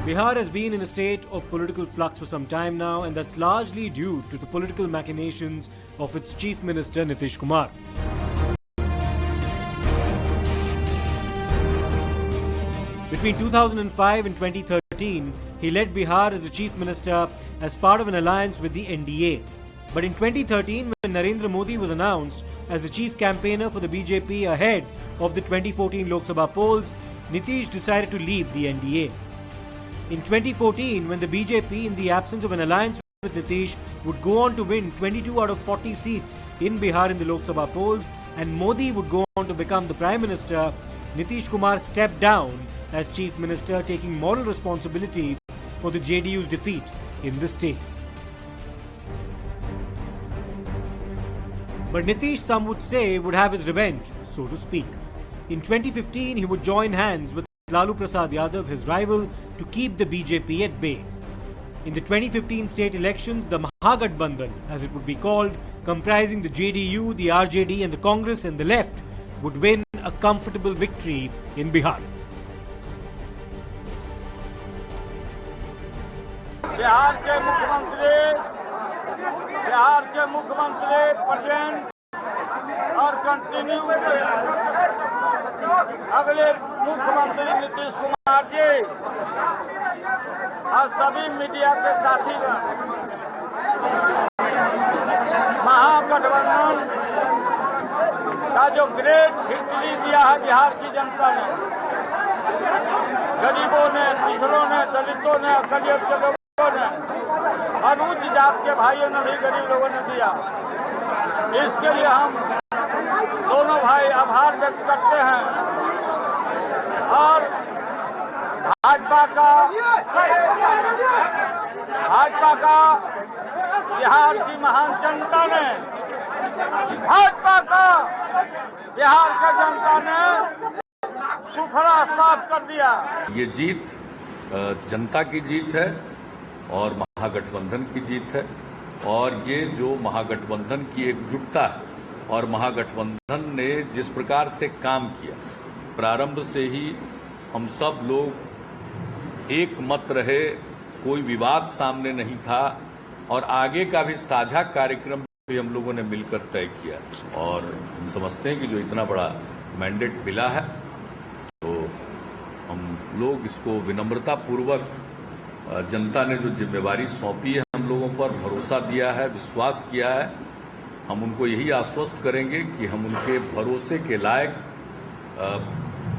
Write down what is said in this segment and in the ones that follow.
Bihar has been in a state of political flux for some time now, and that's largely due to the political machinations of its Chief Minister Nitish Kumar. Between 2005 and 2013, he led Bihar as the Chief Minister as part of an alliance with the NDA. But in 2013, when Narendra Modi was announced as the chief campaigner for the BJP ahead of the 2014 Lok Sabha polls, Nitish decided to leave the NDA. In 2014, when the BJP, in the absence of an alliance with Nitish, would go on to win 22 out of 40 seats in Bihar in the Lok Sabha polls, and Modi would go on to become the Prime Minister, Nitish Kumar stepped down as Chief Minister, taking moral responsibility for the JDU's defeat in the state. But Nitish, some would say, would have his revenge, so to speak. In 2015, he would join hands with Lalu Prasad Yadav, his rival, to keep the BJP at bay. In the 2015 state elections, the Mahagathbandhan, as it would be called, comprising the JDU, the RJD and the Congress and the left, would win a comfortable victory in Bihar. Bihar के मुख्यमंत्री present और continue अगले मुख्यमंत्री नीतीश कुमार जी और सभी media के साथी महागठबंधन का जो ग्रेट हिस्ट्री दिया है बिहार की जनता ने, गरीबों ने, पिछड़ों ने, दलितों ने, अकलियत के लोगों ने और उच्च जात के भाइयों ने भी गरीब लोगों ने दिया। इसके लिए हम दोनों भाई आभार व्यक्त करते हैं और भाजपा का बिहार की महान जनता ने बिहार की जनता ने सुखड़ा साफ कर दिया। ये जीत जनता की जीत है और महागठबंधन की जीत है, और ये जो महागठबंधन की एकजुटता है और महागठबंधन ने जिस प्रकार से काम किया, प्रारंभ से ही हम सब लोग एक मत रहे, कोई विवाद सामने नहीं था और आगे का भी साझा कार्यक्रम भी हम लोगों ने मिलकर तय किया। और हम समझते हैं कि जो इतना बड़ा मैंडेट मिला है तो हम लोग इसको विनम्रता पूर्वक, जनता ने जो जिम्मेवारी सौंपी है, हम लोगों पर भरोसा दिया है, विश्वास किया है, हम उनको यही आश्वस्त करेंगे कि हम उनके भरोसे के लायक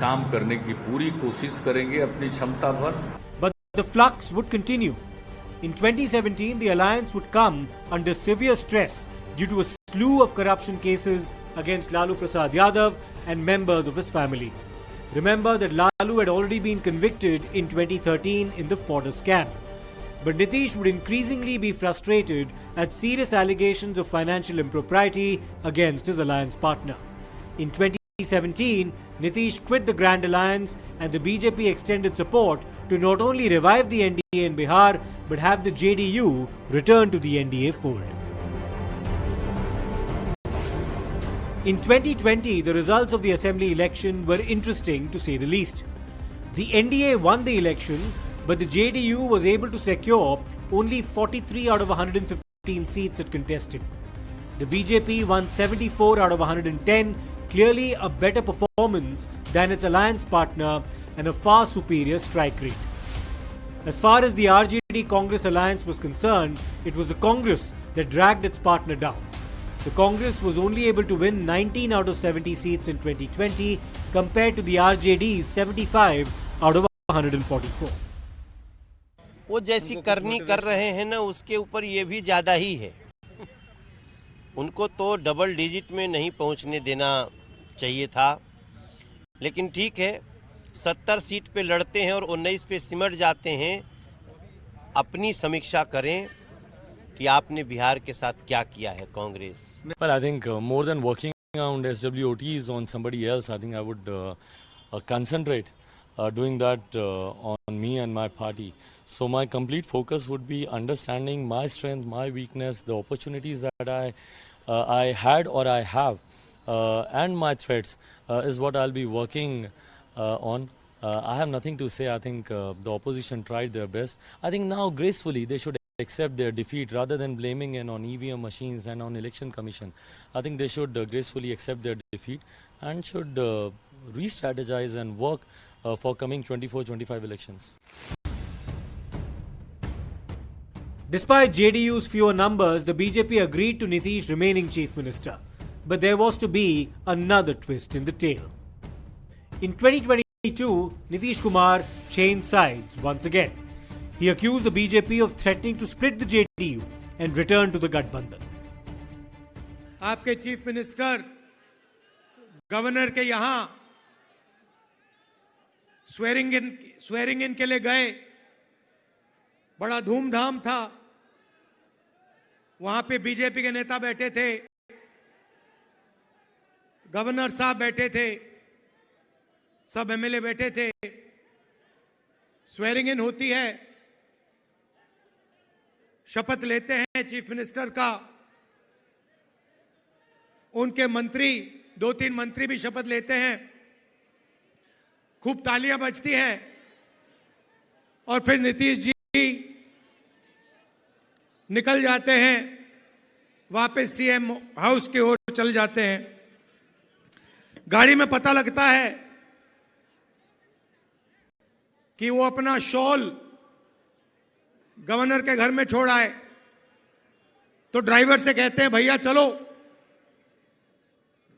काम करने की पूरी कोशिश करेंगे अपनी क्षमता भर। But the flux would continue. In 2017, the alliance would come under severe stress due to a slew of corruption cases against Lalu Prasad Yadav and members of his family. Remember that Lalu had already been convicted in 2013 in the fodder scam. But Nitish would increasingly be frustrated at serious allegations of financial impropriety against his alliance partner. In 2017, Nitish quit the Grand Alliance and the BJP extended support to not only revive the NDA in Bihar but have the JDU return to the NDA fold. In 2020, the results of the assembly election were interesting to say the least. The NDA won the election, but the JDU was able to secure only 43 out of 115 seats it contested. The BJP won 74 out of 110, clearly a better performance than its alliance partner and a far superior strike rate. As far as the RJD Congress alliance was concerned, it was the Congress that dragged its partner down. The Congress was only able to win 19 out of 70 seats in 2020 compared to the RJD's 75 out of 144. वो जैसी करनी कर रहे हैं ना, उसके ऊपर ये भी ज़्यादा ही है। उनको तो डबल डिजिट में नहीं पहुंचने देना चाहिए था, लेकिन ठीक है, 70 सीट पे लड़ते हैं और 19 पे सिमट जाते हैं। अपनी समीक्षा करें कि आपने बिहार के साथ क्या किया है Congress. Well, I think more than working around SWOTs on somebody else, I think I would concentrate doing that on me and my party. So my complete focus would be understanding my strength, my weakness, the opportunities that I had or I have, and my threats is what I'll be working on. I have nothing to say. I think the opposition tried their best. I think now gracefully they should accept their defeat rather than blaming it on EVM machines and on election commission. I think they should gracefully accept their defeat and should re-strategize and work for coming 24-25 elections. Despite JDU's fewer numbers, the BJP agreed to Nitish remaining chief minister. But there was to be another twist in the tale. In 2022, Nitish Kumar changed sides once again. He accused the BJP of threatening to split the JDU and return to the Gadbandhan. आपके chief minister governor के यहां swearing in के लिए गए, बड़ा धूमधाम था। वहां पे बीजेपी के नेता बैठे थे, गवर्नर साहब बैठे थे, सब एमएलए बैठे थे। स्वेरिंग इन होती है, शपथ लेते हैं चीफ मिनिस्टर का, उनके मंत्री 2-3 मंत्री भी शपथ लेते हैं, खूब तालियां बजती हैं और फिर नीतीश जी निकल जाते हैं, वापस सीएम हाउस की ओर चल जाते हैं। गाड़ी में पता लगता है कि वो अपना शॉल गवर्नर के घर में छोड़ आए, तो ड्राइवर से कहते हैं भैया चलो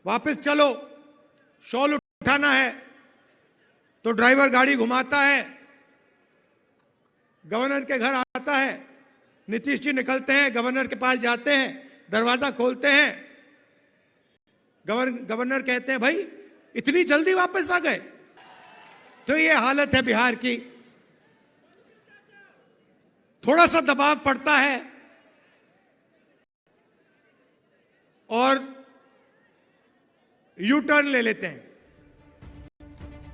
वापस चलो, शॉल उठाना है। तो ड्राइवर गाड़ी घुमाता है, गवर्नर के घर आता है, नीतीश जी निकलते हैं, गवर्नर के पास जाते हैं, दरवाजा खोलते हैं, गवर्नर कहते हैं भाई इतनी जल्दी वापस आ गए। तो ये हालत है बिहार की। थोड़ा सा दबाव पड़ता है और यू टर्न ले लेते हैं।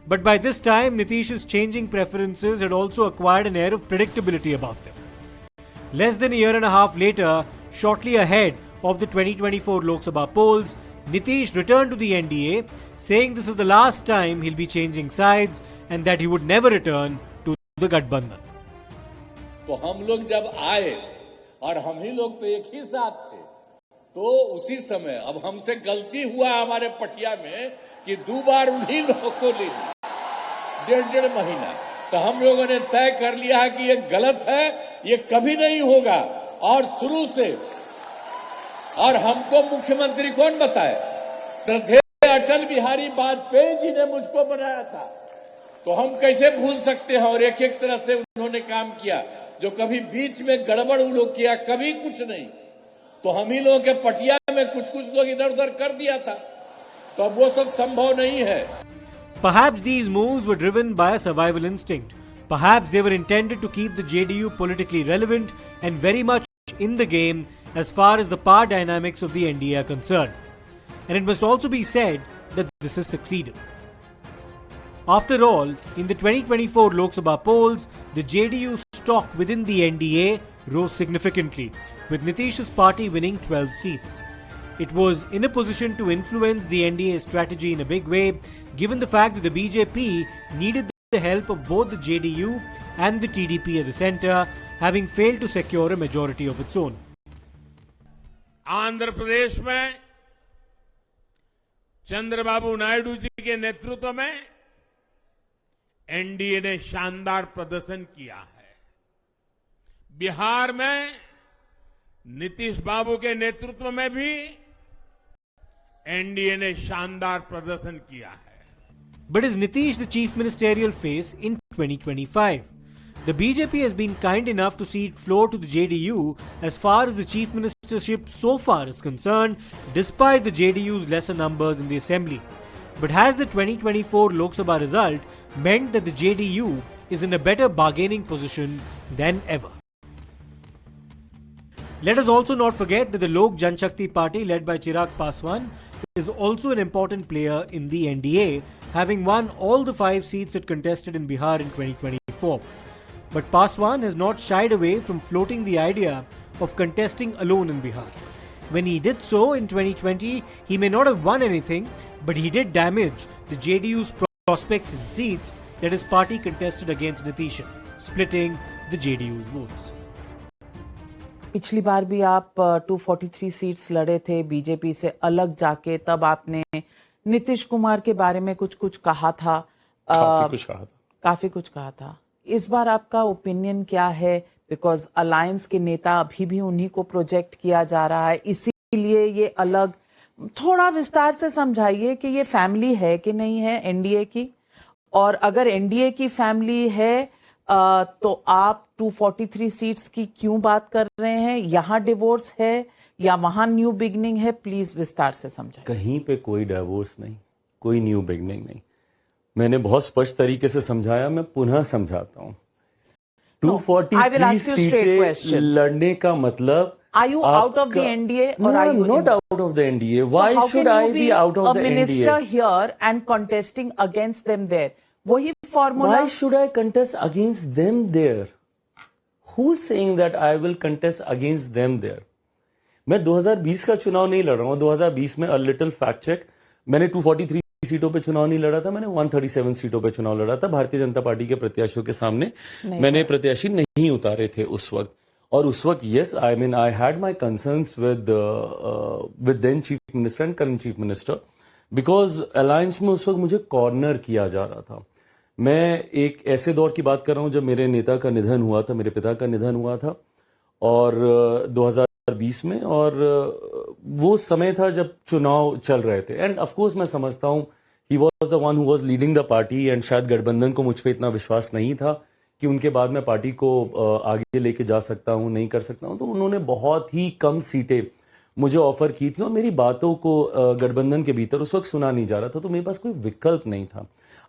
But by this time, Nitish's changing preferences had also acquired an air of predictability about them. Less than a year and a half later, shortly ahead of the 2024 Lok Sabha polls, Nitish returned to the NDA, saying this is the last time he'll be changing sides and that he would never return to the Gadbandhan. तो हम लोग जब आए और हम ही लोग तो एक ही साथ थे, तो उसी समय अब हमसे गलती हुआ हमारे पटिया में कि 2 बार उन्हीं लोगों को ले ली 1.5 महीना। तो हम लोगों ने तय कर लिया है कि ये गलत है, ये कभी नहीं होगा। और शुरू से, और हमको मुख्यमंत्री कौन बताए? श्रद्धेय अटल बिहारी वाजपेयी जी ने मुझको बनाया था, तो हम कैसे भूल सकते हैं? और एक एक तरह से उन्होंने काम किया, जो कभी बीच में गड़बड़ उन लोग किया, कभी कुछ नहीं। तो हम ही लोगों के पटिया में कुछ लोग इधर उधर कर दिया था, तो अब वो सब संभव नहीं है। Perhaps these moves were driven by a survival instinct. Perhaps they were intended to keep the JDU politically relevant and very much in the game as far as the power dynamics of the NDA are concerned. And it must also be said that this has succeeded. After all, in the 2024 Lok Sabha polls, the JDU stock within the NDA rose significantly, with Nitish's party winning 12 seats. It was in a position to influence the NDA's strategy in a big way, given the fact that the BJP needed the help of both the JDU and the TDP at the centre, having failed to secure a majority of its own. Andhra Pradesh में चंद्रबाबू नायडू जी के नेतृत्व में NDA ने शानदार प्रदर्शन किया है। बिहार में नीतीश बाबू के नेतृत्व में भी एनडीए ने शानदार प्रदर्शन किया है। But is Nitish the chief ministerial face in 2025? The BJP has been kind enough to cede floor to the JDU as far as the chief ministership so far is concerned, despite the JDU's lesser numbers in the assembly. But has the 2024 Lok Sabha result meant that the JDU is in a better bargaining position than ever? Let us also not forget that the Lok Janshakti Party led by Chirag Paswan is also an important player in the NDA, having won all the 5 seats it contested in Bihar in 2024. But Paswan has not shied away from floating the idea of contesting alone in Bihar. When he did so in 2020, he may not have won anything, but he did damage the JDU's prospects in seats that his party contested against Nitish, splitting the JDU's votes. पिछली बार भी आप 243 seats लड़े थे BJP से अलग जाके, तब आपने नीतीश कुमार के बारे में कुछ कहा था, काफी कुछ कहा था। इस बार आपका ओपिनियन क्या है? बिकॉज अलायंस के नेता अभी भी उन्हीं को प्रोजेक्ट किया जा रहा है, इसीलिए ये अलग, थोड़ा विस्तार से समझाइए कि ये फैमिली है कि नहीं है एनडीए की, और अगर एनडीए की फैमिली है तो आप 243 सीट्स की क्यों बात कर रहे हैं? यहाँ डिवोर्स है या वहां न्यू बिगनिंग है? प्लीज विस्तार से समझाइए। कहीं पे कोई डिवोर्स नहीं, कोई न्यू बिगनिंग नहीं। मैंने बहुत स्पष्ट तरीके से समझाया, मैं पुनः समझाता हूँ। 243 सीटें लड़ने का मतलब, Are you out of the NDA or no, are you not out of the NDA? Why should I be out of the NDA? A minister here and contesting against them there. वही formula. Why should I contest against them there? Who's saying that I will contest against them there? मैं 2020 का चुनाव नहीं लड़ रहा हूँ। 2020 में a little fact check, मैंने 243 सीटों पे चुनाव नहीं लड़ा था, मैंने 137 सीटों पे चुनाव लड़ा था। भारतीय जनता पार्टी के प्रत्याशियों के सामने मैंने प्रत्याशी नहीं उतारे थे उस वक्त। और उस वक्त yes, I mean I had my concerns with then chief minister and current chief minister, because alliance में उस वक्त मुझे कॉर्नर किया जा रहा था। मैं एक ऐसे दौर की बात कर रहा हूं जब मेरे नेता का निधन हुआ था, मेरे पिता का निधन हुआ था, और 2020 में, और वो समय था जब चुनाव चल रहे थे। एंड ऑफ कोर्स मैं समझता हूं he was the one who was leading the party, and शायद गठबंधन को मुझ पर इतना विश्वास नहीं था कि उनके बाद मैं पार्टी को आगे लेके जा सकता हूं, नहीं कर सकता हूं। तो उन्होंने बहुत ही कम सीटें मुझे ऑफर की थी, और मेरी बातों को गठबंधन के भीतर उस वक्त सुना नहीं जा रहा था, तो मेरे पास कोई विकल्प नहीं था।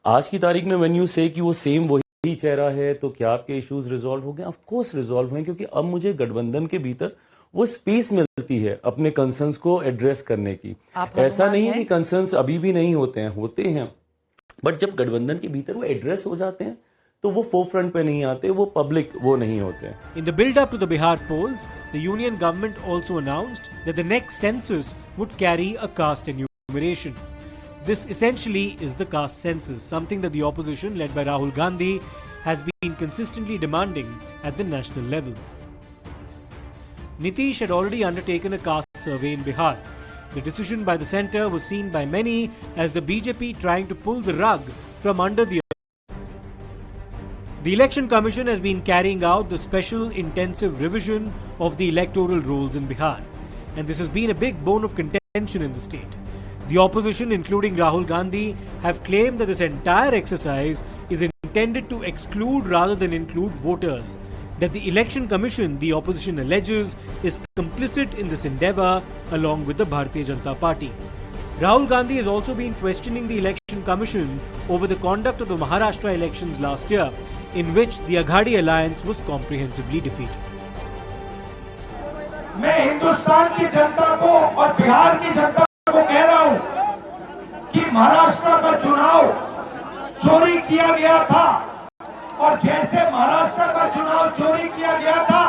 आज की तारीख में व्हेन यू से कि वो सेम वही चेहरा है, तो क्या आपके इश्यूज रिजॉल्व हो गए? ऑफ कोर्स रिजॉल्व हुए, क्योंकि अब मुझे गठबंधन के भीतर वो स्पेस मिलती है अपने कंसर्न्स को एड्रेस करने की। ऐसा नहीं है कि कंसर्न्स अभी भी नहीं होते हैं, बट जब गठबंधन के भीतर वो एड्रेस हो जाते हैं तो वो फोरफ्रंट पे नहीं आते, वो पब्लिक वो नहीं होते हैं। In the build-up to the Bihar polls, the union government also announced that the next census would carry a caste enumeration. This essentially is the caste census, something that the opposition, led by Rahul Gandhi, has been consistently demanding at the national level. Nitish had already undertaken a caste survey in Bihar. The decision by the centre was seen by many as the BJP trying to pull the rug from under the Election Commission has been carrying out the special intensive revision of the electoral rolls in Bihar, and this has been a big bone of contention in the state. The opposition, including Rahul Gandhi, have claimed that this entire exercise is intended to exclude rather than include voters, that the Election Commission, the opposition alleges, is complicit in this endeavour along with the Bharatiya Janata Party. Rahul Gandhi has also been questioning the Election Commission over the conduct of the Maharashtra elections last year, in which the Aghadi alliance was comprehensively defeated. मैं हिंदुस्तान की जनता को और बिहार की जनता को कह रहा हूं कि महाराष्ट्र का चुनाव चोरी किया गया था, और जैसे महाराष्ट्र का चुनाव चोरी किया गया था,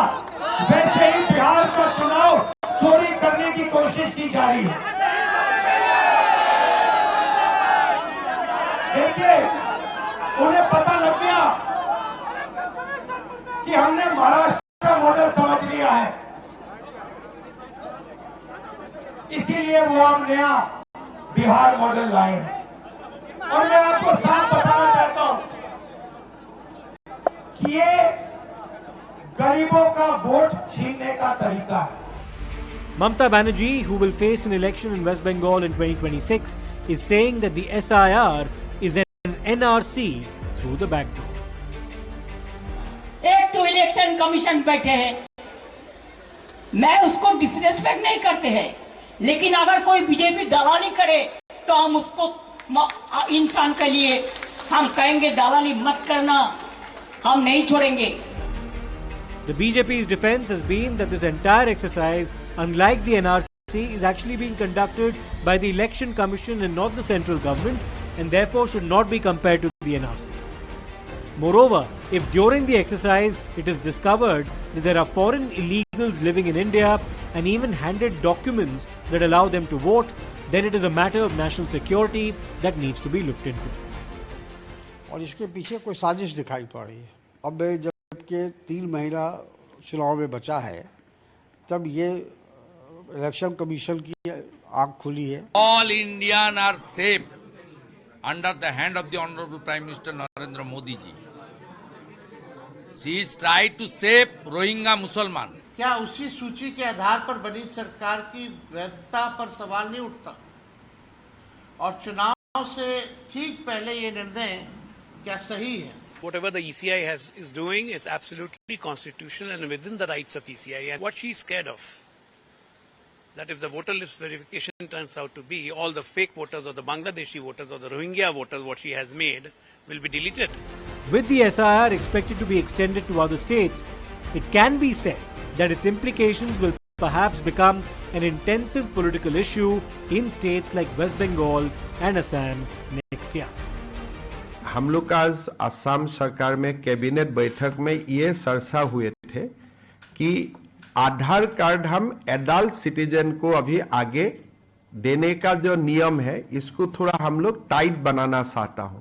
वैसे ही बिहार का चुनाव चोरी करने की कोशिश की जा रही है। देखिए, उन्हें पता लग गया कि हमने महाराष्ट्र मॉडल समझ लिया है, इसीलिए वो हम नया बिहार मॉडल लाए हैं। और मैं आपको साफ बताना चाहता हूं कि ये गरीबों का वोट छीनने का तरीका है। Mamata Banerjee, who will face an election in West Bengal in 2026, is saying that the SIR is an NRC through the back door. एक तो इलेक्शन कमीशन बैठे हैं, मैं उसको डिसरेस्पेक्ट नहीं करते हैं, लेकिन अगर कोई बीजेपी दलाली करे तो हम उसको इंसान के लिए हम कहेंगे दलाली मत करना, हम नहीं छोड़ेंगे। The BJP's defense has been that this entire exercise, unlike the NRC, is actually being conducted by the Election Commission and not the central government, and therefore should not be compared to the NRC. Moreover, if during the exercise it is discovered that there are foreign illegals living in India and even handed documents that allow them to vote, then it is a matter of national security that needs to be looked into. और इसके पीछे कोई साजिश दिखाई पड़ रही है। अब जबकि 3 महीना चुनाव में बचा है, तब ये इलेक्शन कमीशन की आंख खुली है। All Indians are safe under the hand of the Honorable Prime Minister Narendra Modi ji. She is trying to save Rohingya Musliman. क्या उसी सूची के आधार पर बनी सरकार की वैधता पर सवाल नहीं उठता? और चुनाव से ठीक पहले ये निर्णय क्या सही है? Whatever the ECI is doing is absolutely constitutional and within the rights of ECI. And what she's scared of, that if the voter list verification turns out to be all the fake voters or the Bangladeshi voters or the Rohingya voters, what she has made will be deleted. With the SIR expected to be extended to other states, it can be said that its implications will perhaps become an intensive political issue in states like West Bengal and Assam next year. हम लोग आज असम सरकार में cabinet बैठक में ये चर्चा हुए थे कि आधार कार्ड हम एडल्ट सिटीजन को अभी आगे देने का जो नियम है, इसको थोड़ा हम लोग टाइट बनाना चाहता हूं।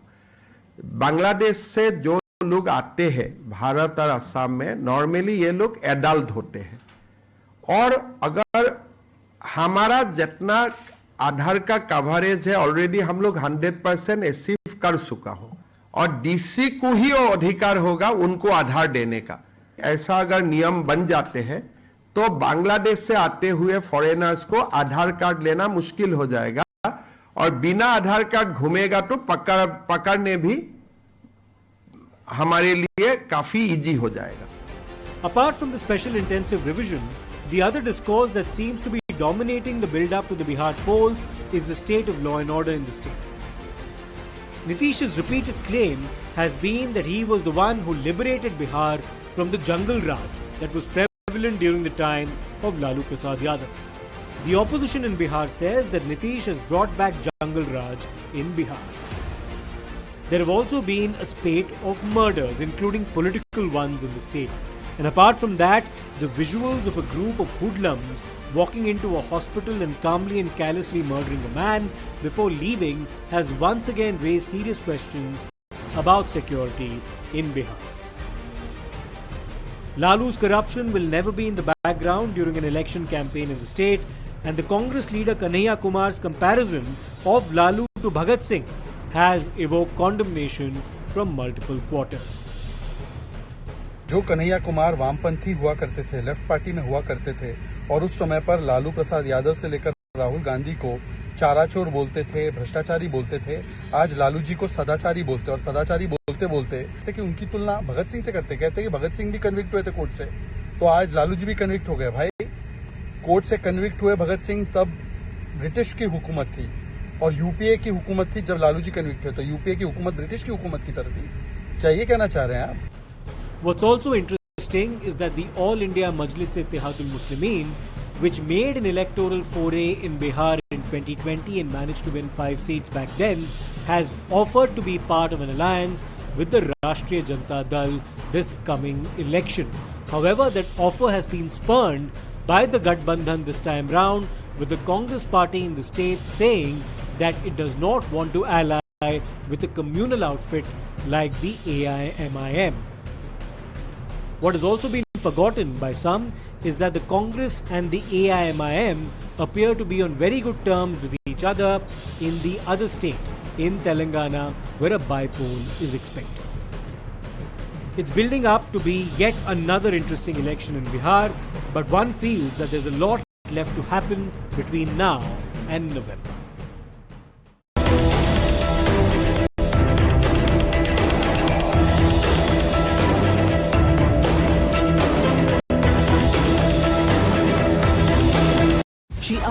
बांग्लादेश से जो लोग आते हैं भारत और असम में, नॉर्मली ये लोग एडल्ट होते हैं, और अगर हमारा जितना आधार का कवरेज है ऑलरेडी हम लोग 100% अचीव कर चुका हो, और डीसी को ही अधिकार होगा उनको आधार देने का। ऐसा अगर नियम बन जाते हैं तो बांग्लादेश से आते हुए फॉरेनर्स को आधार कार्ड लेना मुश्किल हो जाएगा, और बिना आधार कार्ड घूमेगा तो पकड़ने भी हमारे लिए काफी इजी हो जाएगा। Apart from the special intensive revision, the other discourse that seems to be dominating the build-up to the Bihar polls is the state of law and order in the state. Nitish's repeated claim has been that he was the one who liberated Bihar from the jungle raj that was prevalent during the time of Lalu Prasad Yadav. The opposition in Bihar says that Nitish has brought back jungle raj in Bihar. There have also been a spate of murders, including political ones in the state. And apart from that, the visuals of a group of hoodlums walking into a hospital and calmly and callously murdering a man before leaving has once again raised serious questions about security in Bihar. Lalu's corruption will never be in the background during an election campaign in the state, and the Congress leader Kanhaiya Kumar's comparison of Lalu to Bhagat Singh has evoked condemnation from multiple quarters. जो कन्हैया कुमार वामपंथी हुआ करते थे, left party में हुआ करते थे, और उस समय पर लालू प्रसाद यादव से लेकर राहुल गांधी को चाराचोर बोलते थे, भ्रष्टाचारी बोलते थे, आज लालू जी को सदाचारी बोलते, और सदाचारी बोलते बोलते कि उनकी तुलना भगत सिंह से करते, कहते कि भगत सिंह भी कन्विक्ट हुए थे कोर्ट से, तो आज लालू जी भी कन्विक्ट हो गए। भाई, कोर्ट से कन्विक्ट हुए भगत सिंह तब ब्रिटिश की हुकूमत थी और यूपीए की हुकूमत थी जब लालू जी कन्विक्ट हुए, तो यूपीए की हुकूमत ब्रिटिश की हुकूमत की तरह थी। क्या ये कहना चाह रहे हैं आप? What's also interesting is that the All India Majlis-e-Ittehadul Muslimin, which made an electoral foray in Bihar in 2020 and managed to win 5 seats back then, has offered to be part of an alliance with the Rashtriya Janata Dal this coming election. However, that offer has been spurned by the Gathbandhan this time round, with the Congress party in the state saying that it does not want to ally with a communal outfit like the AIMIM. What has also been forgotten by some is that the Congress and the AIMIM appear to be on very good terms with each other in the other state, in Telangana, where a by-poll is expected. It's building up to be yet another interesting election in Bihar, but one feels that there's a lot left to happen between now and November.